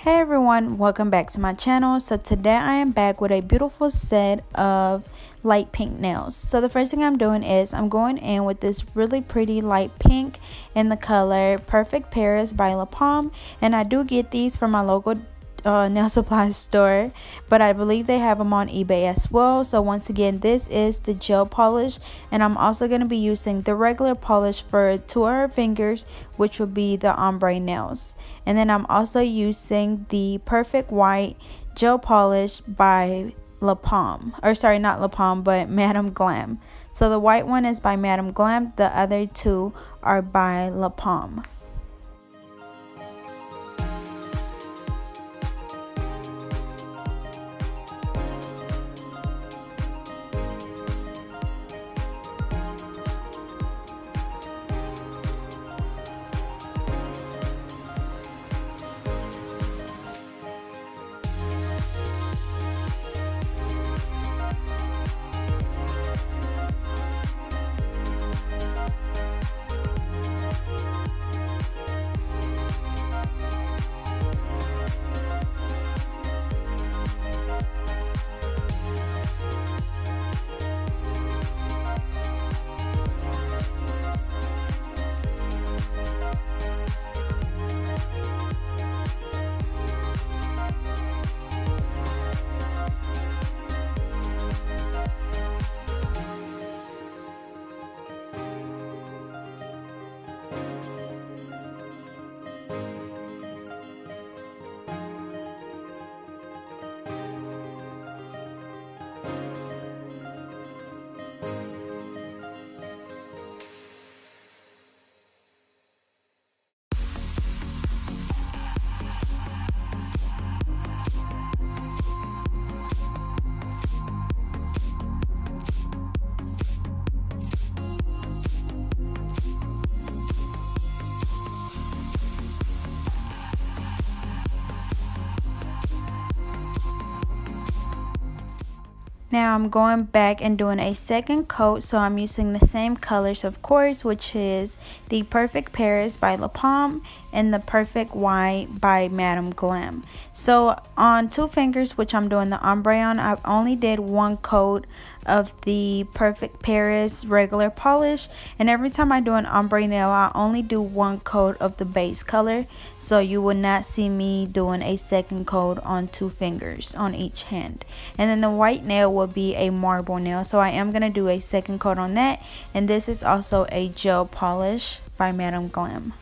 Hey everyone, welcome back to my channel. So today I am back with a beautiful set of light pink nails. So the first thing I'm doing is I'm going in with this really pretty light pink in the color Perfect Paris by La Palme, and I do get these from my local nail supply store, but I believe they have them on eBay as well. So once again, this is the gel polish, and I'm also going to be using the regular polish for two of her fingers, which will be the ombre nails. And then I'm also using the Perfect White gel polish by La Palme, or sorry, not La Palme, but Madame Glam. So the white one is by Madame Glam, the other two are by La Palme. Now I'm going back and doing a second coat, so I'm using the same colors, of course, which is the Perfect Paris by La Palme and the Perfect White by Madame Glam. So on two fingers, which I'm doing the ombre on, I only did one coat of the Perfect Paris regular polish, and every time I do an ombre nail, I only do one coat of the base color, so you will not see me doing a second coat on two fingers on each hand. And then the white nail will be a marble nail, so I am going to do a second coat on that, and this is also a gel polish by Madame Glam.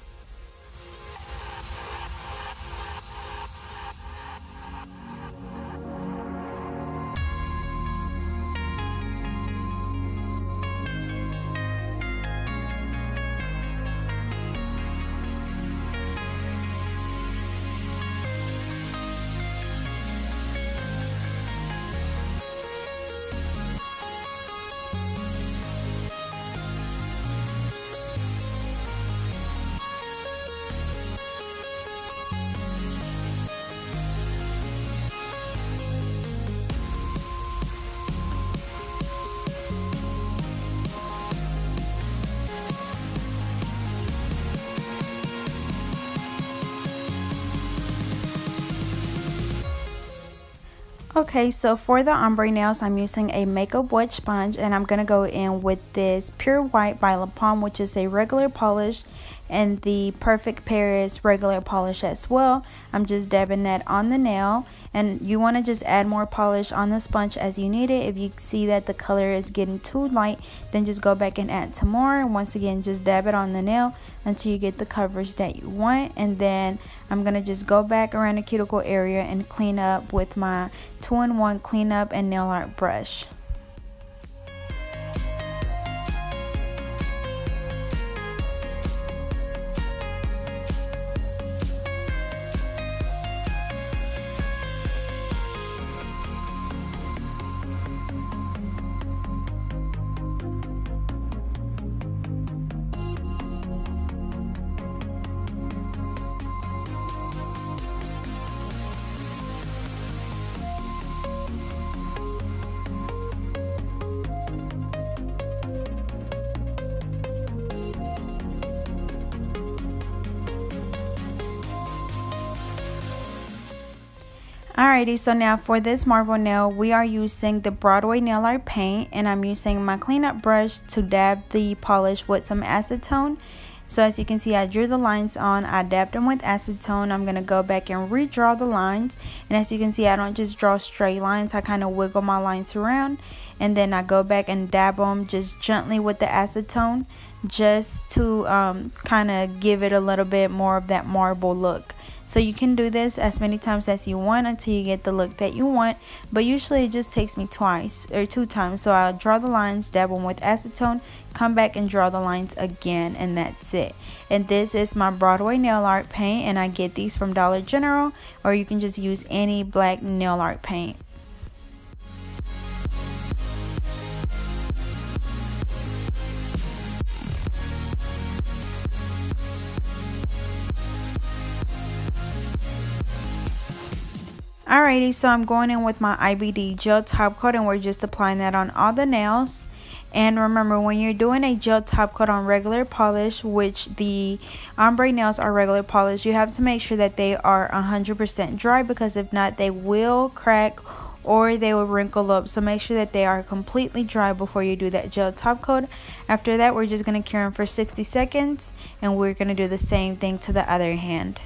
Okay, so for the ombre nails, I'm using a makeup wet sponge, and I'm going to go in with this Pure White by La Palme, which is a regular polish, and the Perfect Paris regular polish as well. I'm just dabbing that on the nail, and you want to just add more polish on the sponge as you need it. If you see that the color is getting too light, then just go back and add some more. Once again, just dab it on the nail until you get the coverage that you want, and then I'm going to just go back around the cuticle area and clean up with my 2-in-1 cleanup and nail art brush. Alrighty, so now for this marble nail, we are using the Broadway nail art paint, and I'm using my cleanup brush to dab the polish with some acetone. So as you can see, I drew the lines on, I dabbed them with acetone. I'm going to go back and redraw the lines, and as you can see, I don't just draw straight lines, I kind of wiggle my lines around, and then I go back and dab them just gently with the acetone, just to kind of give it a little bit more of that marble look. So you can do this as many times as you want until you get the look that you want, but usually it just takes me twice or 2 times. So I'll draw the lines, dab them with acetone, come back and draw the lines again, and that's it. And this is my Broadway nail art paint, and I get these from Dollar General, or you can just use any black nail art paint. Alrighty, so I'm going in with my IBD gel top coat, and we're just applying that on all the nails. And remember, when you're doing a gel top coat on regular polish, which the ombre nails are regular polish, you have to make sure that they are 100% dry, because if not, they will crack or they will wrinkle up. So make sure that they are completely dry before you do that gel top coat. After that, we're just going to cure them for 60 seconds, and we're going to do the same thing to the other hand.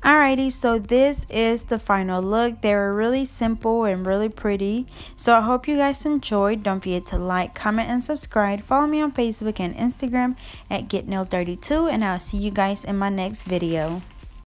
Alrighty, so this is the final look. They were really simple and really pretty. So I hope you guys enjoyed. Don't forget to like, comment, and subscribe. Follow me on Facebook and Instagram at GetNailed32, and I'll see you guys in my next video.